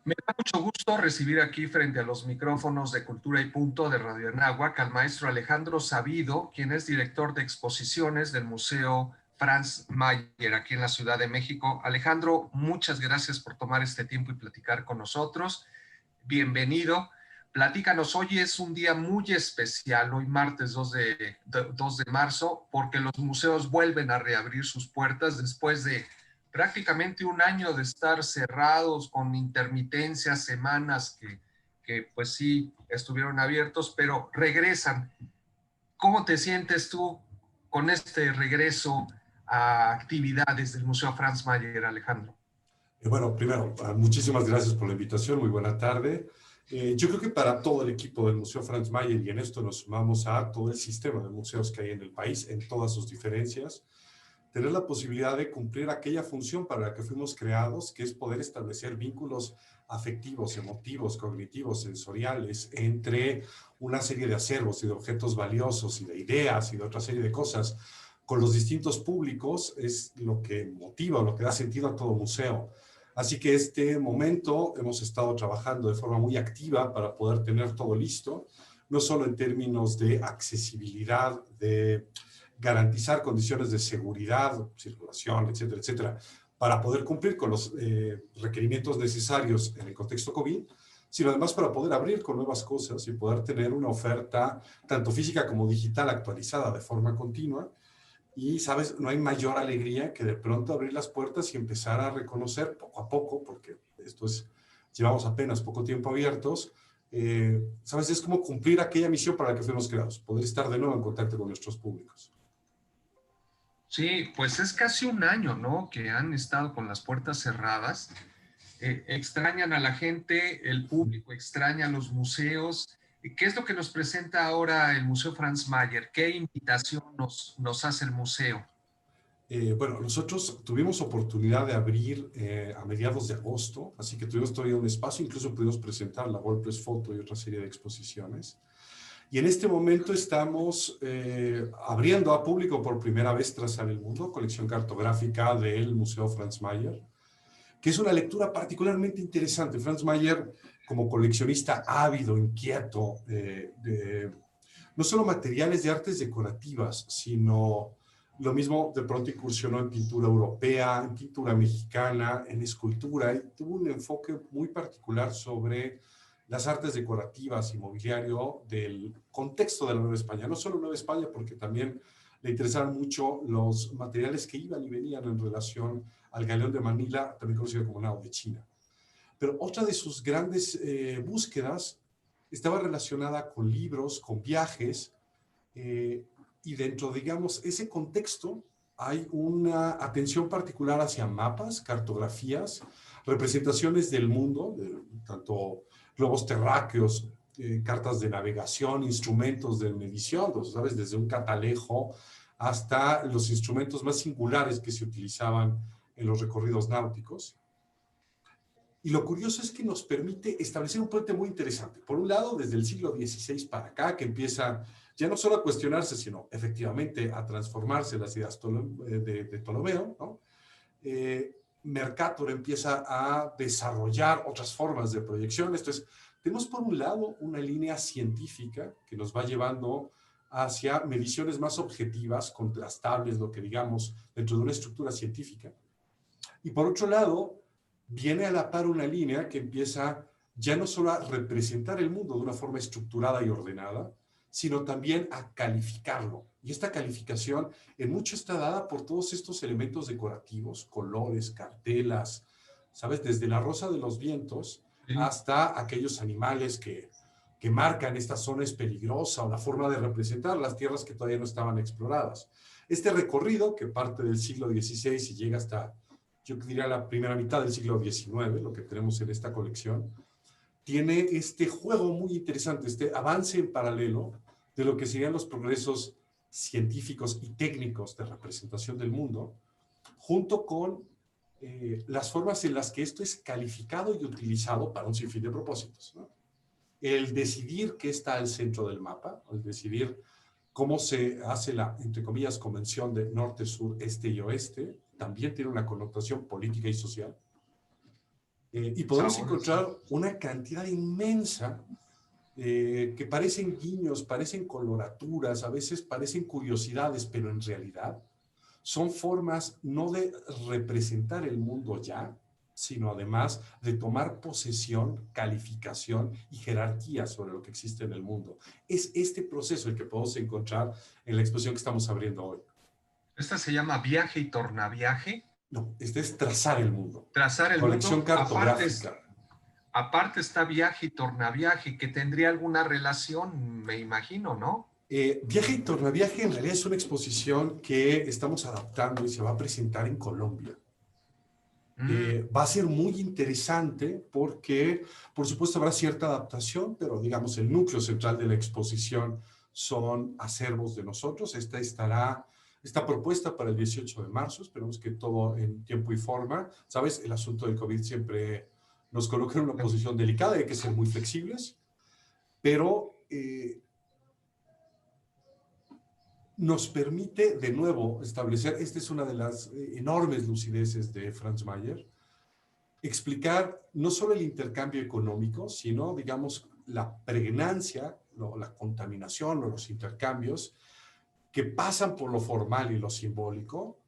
Me da mucho gusto recibir aquí frente a los micrófonos de Cultura y Punto de Radio Anáhuac al maestro Alejandro Sabido, quien es director de exposiciones del Museo Franz Mayer aquí en la Ciudad de México. Alejandro, muchas gracias por tomar este tiempo y platicar con nosotros. Bienvenido. Platícanos, hoy es un día muy especial, hoy martes 2 de marzo, porque los museos vuelven a reabrir sus puertas después de prácticamente un año de estar cerrados con intermitencias, semanas que pues sí estuvieron abiertos, pero regresan. ¿Cómo te sientes tú con este regreso a actividades del Museo Franz Mayer, Alejandro? Bueno, primero, muchísimas gracias por la invitación, muy buena tarde. Yo creo que para todo el equipo del Museo Franz Mayer, y en esto nos sumamos a todo el sistema de museos que hay en el país, en todas sus diferencias, tener la posibilidad de cumplir aquella función para la que fuimos creados, que es poder establecer vínculos afectivos, emotivos, cognitivos, sensoriales, entre una serie de acervos y de objetos valiosos y de ideas y de otra serie de cosas, con los distintos públicos, es lo que motiva, lo que da sentido a todo museo. Así que este momento hemos estado trabajando de forma muy activa para poder tener todo listo, no solo en términos de accesibilidad, de garantizar condiciones de seguridad, circulación, etcétera, etcétera, para poder cumplir con los requerimientos necesarios en el contexto COVID, sino además para poder abrir con nuevas cosas y poder tener una oferta tanto física como digital actualizada de forma continua. Y, ¿sabes? No hay mayor alegría que de pronto abrir las puertas y empezar a reconocer poco a poco, porque esto es, llevamos apenas poco tiempo abiertos, ¿sabes? Es como cumplir aquella misión para la que fuimos creados, poder estar de nuevo en contacto con nuestros públicos. Sí, pues es casi un año, ¿no? Que han estado con las puertas cerradas. Extrañan a la gente, el público extraña a los museos. ¿Qué es lo que nos presenta ahora el Museo Franz Mayer? ¿Qué invitación nos hace el museo? Bueno, nosotros tuvimos oportunidad de abrir a mediados de agosto, así que tuvimos todavía un espacio, incluso pudimos presentar la WordPress Photo y otra serie de exposiciones. Y en este momento estamos abriendo a público por primera vez Trazar el Mundo, colección cartográfica del Museo Franz Mayer, que es una lectura particularmente interesante. Franz Mayer, como coleccionista ávido, inquieto, no solo materiales de artes decorativas, sino lo mismo de pronto incursionó en pintura europea, en pintura mexicana, en escultura, y tuvo un enfoque muy particular sobre las artes decorativas y mobiliario del contexto de la Nueva España. No solo Nueva España, porque también le interesaban mucho los materiales que iban y venían en relación al galeón de Manila, también conocido como nao de China. Pero otra de sus grandes búsquedas estaba relacionada con libros, con viajes, y dentro, digamos, ese contexto hay una atención particular hacia mapas, cartografías, representaciones del mundo, tanto globos terráqueos, cartas de navegación, instrumentos de medición, ¿sabes? Desde un catalejo hasta los instrumentos más singulares que se utilizaban en los recorridos náuticos. Y lo curioso es que nos permite establecer un puente muy interesante. Por un lado, desde el siglo XVI para acá, que empieza ya no solo a cuestionarse, sino efectivamente a transformarse las ideas de Ptolomeo, ¿no? Mercator empieza a desarrollar otras formas de proyección. Entonces, tenemos por un lado una línea científica que nos va llevando hacia mediciones más objetivas, contrastables, lo que digamos, dentro de una estructura científica. Y por otro lado, viene a la par una línea que empieza ya no solo a representar el mundo de una forma estructurada y ordenada, sino también a calificarlo. Y esta calificación en mucho está dada por todos estos elementos decorativos, colores, cartelas, ¿sabes? Desde la rosa de los vientos hasta aquellos animales que marcan esta zona es peligrosa o la forma de representar las tierras que todavía no estaban exploradas. Este recorrido que parte del siglo XVI y llega hasta, yo diría, la primera mitad del siglo XIX, lo que tenemos en esta colección, tiene este juego muy interesante, este avance en paralelo de lo que serían los progresos científicos y técnicos de representación del mundo, junto con las formas en las que esto es calificado y utilizado para un sinfín de propósitos, ¿no? El decidir qué está al centro del mapa, el decidir cómo se hace la, entre comillas, convención de norte, sur, este y oeste, también tiene una connotación política y social. Y podemos encontrar una cantidad inmensa que parecen guiños, parecen coloraturas, a veces parecen curiosidades, pero en realidad son formas no de representar el mundo ya, sino además de tomar posesión, calificación y jerarquía sobre lo que existe en el mundo. Es este proceso el que podemos encontrar en la exposición que estamos abriendo hoy. Esta se llama Viaje y Tornaviaje. No, este es trazar el mundo. Trazar el Colección mundo. cartográfica. Aparte está Viaje y Tornaviaje, que tendría alguna relación, me imagino, ¿no? Viaje y Tornaviaje en realidad es una exposición que estamos adaptando y se va a presentar en Colombia. Va a ser muy interesante porque, por supuesto, habrá cierta adaptación, pero digamos, el núcleo central de la exposición son acervos de nosotros. Está propuesta para el 18 de marzo, esperemos que todo en tiempo y forma. ¿Sabes? El asunto del COVID siempre nos coloca en una posición delicada y hay que ser muy flexibles, pero nos permite de nuevo establecer, esta es una de las enormes lucideces de Franz Mayer, explicar no solo el intercambio económico, sino, digamos, la pregnancia, la contaminación o los intercambios que pasan por lo formal y lo simbólico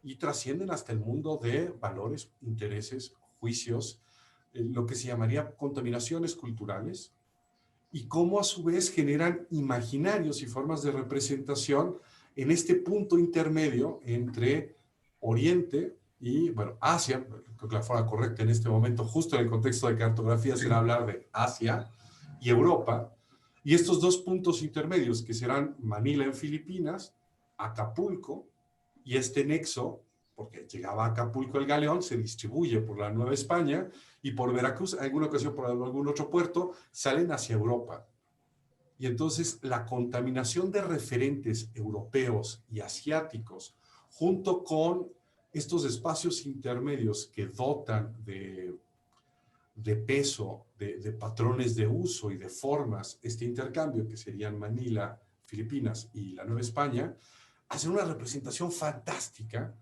y trascienden hasta el mundo de valores, intereses, juicios, lo que se llamaría contaminaciones culturales, y cómo a su vez generan imaginarios y formas de representación en este punto intermedio entre Oriente y, bueno, Asia. Creo que la forma correcta en este momento, justo en el contexto de cartografía, será hablar de Asia y Europa, y estos dos puntos intermedios que serán Manila en Filipinas, Acapulco, y este nexo, porque llegaba a Acapulco el galeón, se distribuye por la Nueva España y por Veracruz, en alguna ocasión por algún otro puerto, salen hacia Europa. Y entonces la contaminación de referentes europeos y asiáticos, junto con estos espacios intermedios que dotan de peso, de patrones de uso y de formas, este intercambio que serían Manila, Filipinas y la Nueva España, hacen una representación fantástica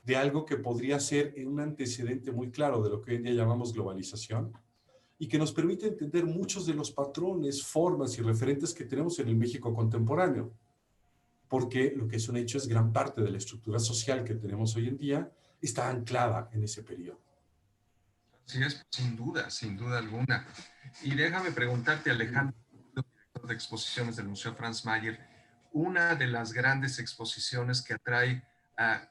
de algo que podría ser un antecedente muy claro de lo que hoy en día llamamos globalización y que nos permite entender muchos de los patrones, formas y referentes que tenemos en el México contemporáneo. Porque lo que es un hecho es gran parte de la estructura social que tenemos hoy en día está anclada en ese periodo. Sí, es sin duda alguna. Y déjame preguntarte, Alejandro, director de exposiciones del Museo Franz Mayer, una de las grandes exposiciones que atrae,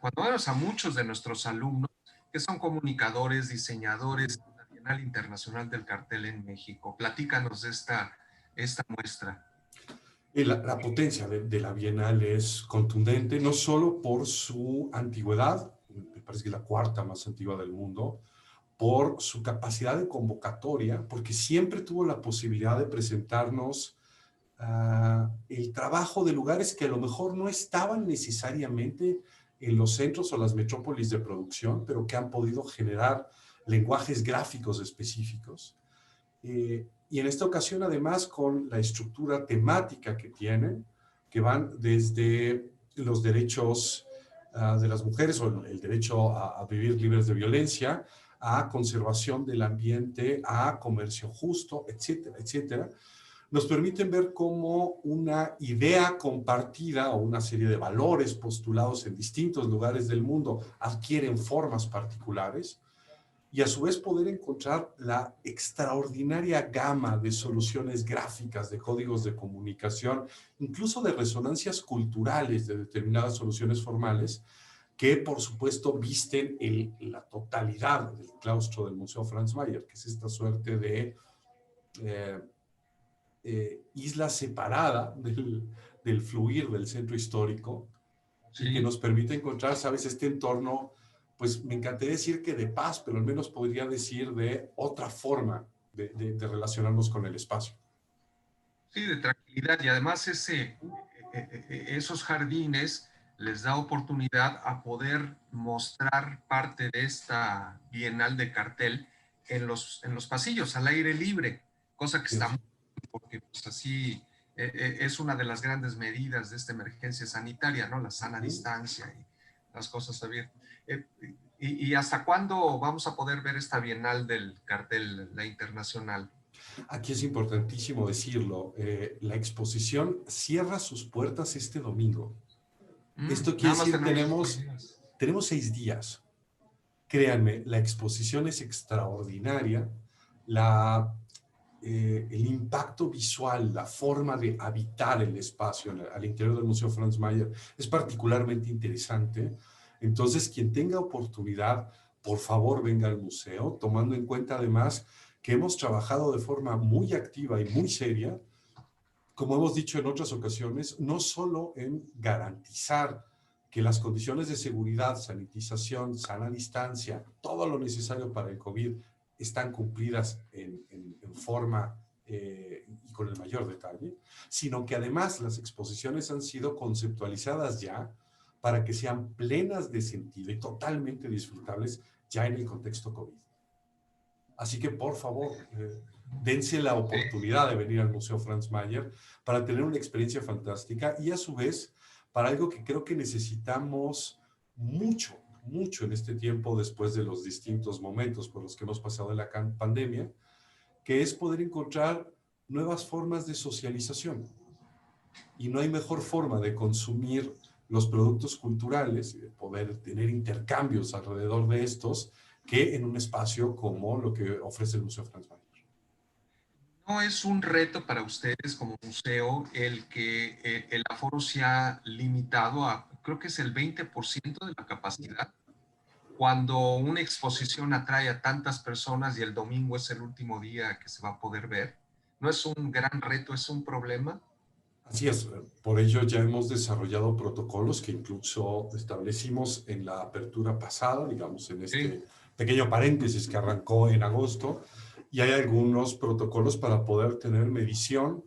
cuando menos a muchos de nuestros alumnos, que son comunicadores, diseñadores, la Bienal Internacional del Cartel en México. Platícanos de esta muestra. La potencia de la Bienal es contundente, no solo por su antigüedad, me parece que es la cuarta más antigua del mundo, por su capacidad de convocatoria, porque siempre tuvo la posibilidad de presentarnos el trabajo de lugares que a lo mejor no estaban necesariamente en los centros o las metrópolis de producción, pero que han podido generar lenguajes gráficos específicos. Y en esta ocasión, además, con la estructura temática que tienen, que van desde los derechos de las mujeres o el derecho a vivir libres de violencia, a conservación del ambiente, a comercio justo, etcétera, etcétera, nos permiten ver cómo una idea compartida o una serie de valores postulados en distintos lugares del mundo adquieren formas particulares y a su vez poder encontrar la extraordinaria gama de soluciones gráficas, de códigos de comunicación, incluso de resonancias culturales de determinadas soluciones formales, que por supuesto visten la totalidad del claustro del Museo Franz Mayer, que es esta suerte de isla separada del fluir del centro histórico, sí, y que nos permite encontrar, ¿sabes?, este entorno, pues me encantaría decir que de paz, pero al menos podría decir de otra forma de relacionarnos con el espacio. Sí, de tranquilidad, y además esos jardines les da oportunidad a poder mostrar parte de esta Bienal de Cartel en los pasillos, al aire libre, cosa que está muy bien, porque pues así es una de las grandes medidas de esta emergencia sanitaria, ¿no? La sana distancia y las cosas abiertas. ¿Y hasta cuándo vamos a poder ver esta Bienal del cartel, la internacional? Aquí es importantísimo decirlo, la exposición cierra sus puertas este domingo. Esto quiere Nada más decir, tenemos estos días. tenemos 6 días. Créanme, la exposición es extraordinaria. El impacto visual, la forma de habitar el espacio al interior del Museo Franz Mayer es particularmente interesante. Entonces, quien tenga oportunidad, por favor venga al museo, tomando en cuenta además que hemos trabajado de forma muy activa y muy seria, como hemos dicho en otras ocasiones, no solo en garantizar que las condiciones de seguridad, sanitización, sana distancia, todo lo necesario para el COVID están cumplidas en forma y con el mayor detalle, sino que además las exposiciones han sido conceptualizadas ya para que sean plenas de sentido y totalmente disfrutables ya en el contexto COVID. Así que, por favor, dense la oportunidad de venir al Museo Franz Mayer para tener una experiencia fantástica y a su vez para algo que creo que necesitamos mucho, mucho en este tiempo después de los distintos momentos por los que hemos pasado en la pandemia, que es poder encontrar nuevas formas de socialización. Y no hay mejor forma de consumir los productos culturales y de poder tener intercambios alrededor de estos que en un espacio como lo que ofrece el Museo Franz Mayer. ¿No es un reto para ustedes como museo el que el aforo se ha limitado a, creo que es el 20% de la capacidad? Cuando una exposición atrae a tantas personas y el domingo es el último día que se va a poder ver, ¿no es un gran reto, es un problema? Así es, por ello ya hemos desarrollado protocolos que incluso establecimos en la apertura pasada, digamos, en Sí. este pequeño paréntesis que arrancó en agosto, y hay algunos protocolos para poder tener medición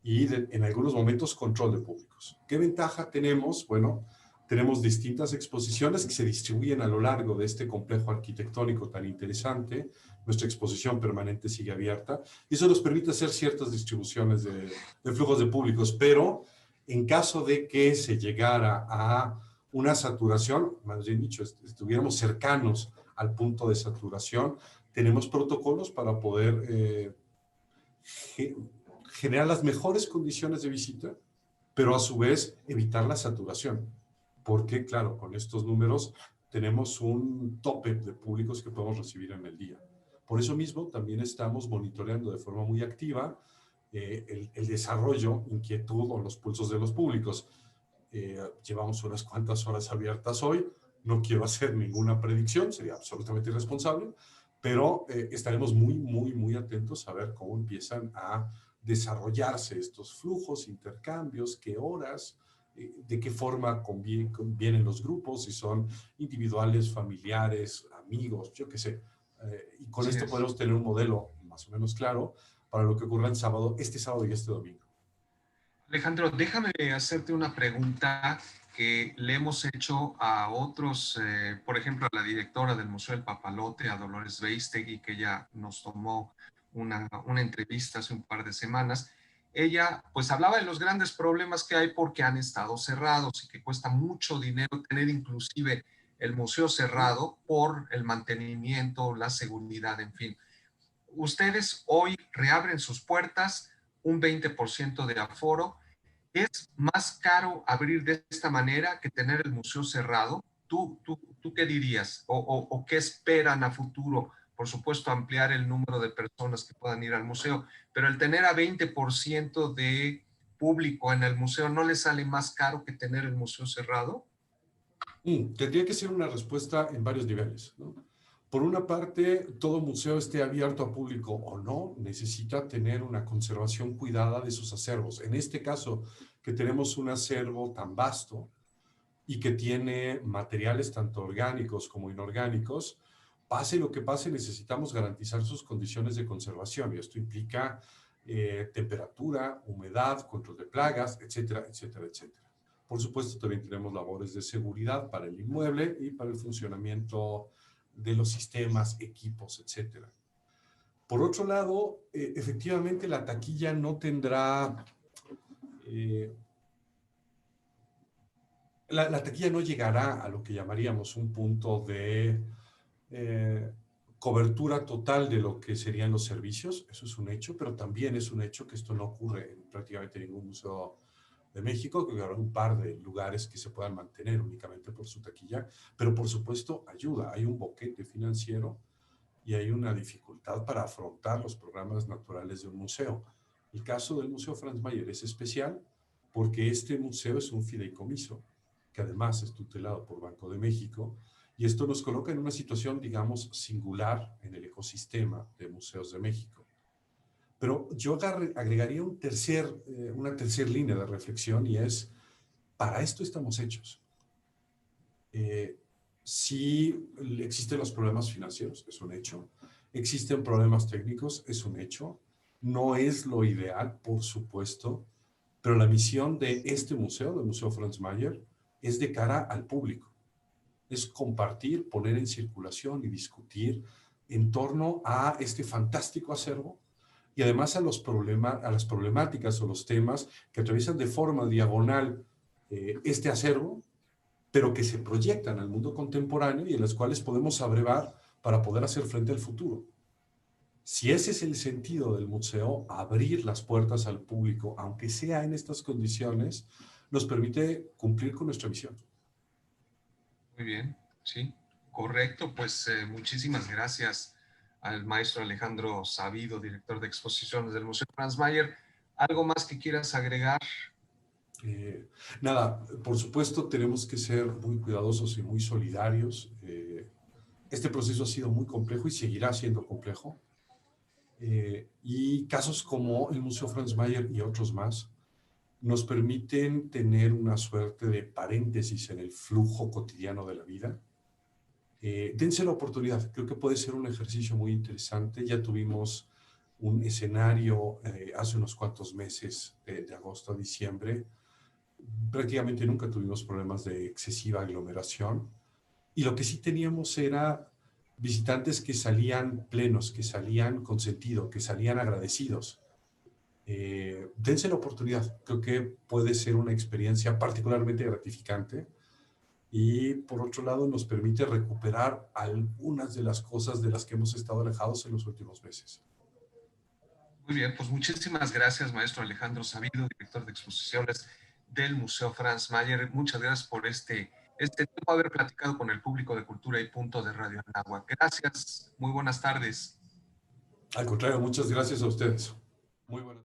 y en algunos momentos control de públicos. ¿Qué ventaja tenemos? Bueno, tenemos distintas exposiciones que se distribuyen a lo largo de este complejo arquitectónico tan interesante. Nuestra exposición permanente sigue abierta y eso nos permite hacer ciertas distribuciones de flujos de públicos, pero en caso de que se llegara a una saturación, más bien dicho, estuviéramos cercanos al punto de saturación, tenemos protocolos para poder generar las mejores condiciones de visita, pero a su vez evitar la saturación. Porque, claro, con estos números tenemos un tope de públicos que podemos recibir en el día. Por eso mismo también estamos monitoreando de forma muy activa el desarrollo, inquietud o los pulsos de los públicos. Llevamos unas cuantas horas abiertas hoy, no quiero hacer ninguna predicción, sería absolutamente irresponsable, pero estaremos muy, muy, muy atentos a ver cómo empiezan a desarrollarse estos flujos, intercambios, qué horas, de qué forma convienen los grupos, si son individuales, familiares, amigos, yo qué sé. Y con Sí esto es. podemos tener un modelo más o menos claro para lo que ocurra este sábado y este domingo. Alejandro, déjame hacerte una pregunta que le hemos hecho a otros, por ejemplo, a la directora del Museo del Papalote, a Dolores Beistegui, que ella nos tomó una entrevista hace un par de semanas. Ella pues hablaba de los grandes problemas que hay porque han estado cerrados y que cuesta mucho dinero tener inclusive el museo cerrado por el mantenimiento, la seguridad, en fin. Ustedes hoy reabren sus puertas, un 20% de aforo. ¿Es más caro abrir de esta manera que tener el museo cerrado? ¿Tú qué dirías? ¿O qué esperan a futuro? Por supuesto, ampliar el número de personas que puedan ir al museo, pero el tener a 20% de público en el museo, ¿no le sale más caro que tener el museo cerrado? Tendría que ser una respuesta en varios niveles, ¿no? Por una parte, todo museo esté abierto a público o no, necesita tener una conservación cuidada de sus acervos. En este caso, que tenemos un acervo tan vasto y que tiene materiales tanto orgánicos como inorgánicos, pase lo que pase, necesitamos garantizar sus condiciones de conservación. Y esto implica temperatura, humedad, control de plagas, etcétera, etcétera, etcétera. Por supuesto, también tenemos labores de seguridad para el inmueble y para el funcionamiento de los sistemas, equipos, etcétera. Por otro lado, efectivamente la taquilla no tendrá... la taquilla no llegará a lo que llamaríamos un punto de cobertura total de lo que serían los servicios, eso es un hecho, pero también es un hecho que esto no ocurre en prácticamente ningún museo de México, que habrá un par de lugares que se puedan mantener únicamente por su taquilla, pero por supuesto ayuda, hay un boquete financiero y hay una dificultad para afrontar los programas naturales de un museo. El caso del Museo Franz Mayer es especial porque este museo es un fideicomiso, que además es tutelado por Banco de México, y esto nos coloca en una situación, digamos, singular en el ecosistema de museos de México. Pero yo agregaría una tercera línea de reflexión y es, para esto estamos hechos. Sí existen los problemas financieros, es un hecho. Existen problemas técnicos, es un hecho. No es lo ideal, por supuesto, pero la misión de este museo, del Museo Franz Mayer, es de cara al público. Es compartir, poner en circulación y discutir en torno a este fantástico acervo y además a las problemáticas o los temas que atraviesan de forma diagonal este acervo, pero que se proyectan al mundo contemporáneo y en las cuales podemos abrevar para poder hacer frente al futuro. Si ese es el sentido del museo, abrir las puertas al público, aunque sea en estas condiciones, nos permite cumplir con nuestra misión. Muy bien, sí, correcto. Pues muchísimas gracias al maestro Alejandro Sabido, director de exposiciones del Museo Franz Mayer. ¿Algo más que quieras agregar? Nada, por supuesto tenemos que ser muy cuidadosos y muy solidarios. Este proceso ha sido muy complejo y seguirá siendo complejo. Y casos como el Museo Franz Mayer y otros más nos permiten tener una suerte de paréntesis en el flujo cotidiano de la vida. Dense la oportunidad, creo que puede ser un ejercicio muy interesante. Ya tuvimos un escenario hace unos cuantos meses, de agosto a diciembre. Prácticamente nunca tuvimos problemas de excesiva aglomeración. Y lo que sí teníamos era visitantes que salían plenos, que salían con sentido, que salían agradecidos. Dense la oportunidad, creo que puede ser una experiencia particularmente gratificante y por otro lado nos permite recuperar algunas de las cosas de las que hemos estado alejados en los últimos meses. Muy bien, pues muchísimas gracias, maestro Alejandro Sabido, director de exposiciones del Museo Franz Mayer. Muchas gracias por este tiempo, haber platicado con el público de Cultura y Punto de Radio Anáhuac. Gracias, muy buenas tardes. Al contrario, muchas gracias a ustedes. Muy buenas.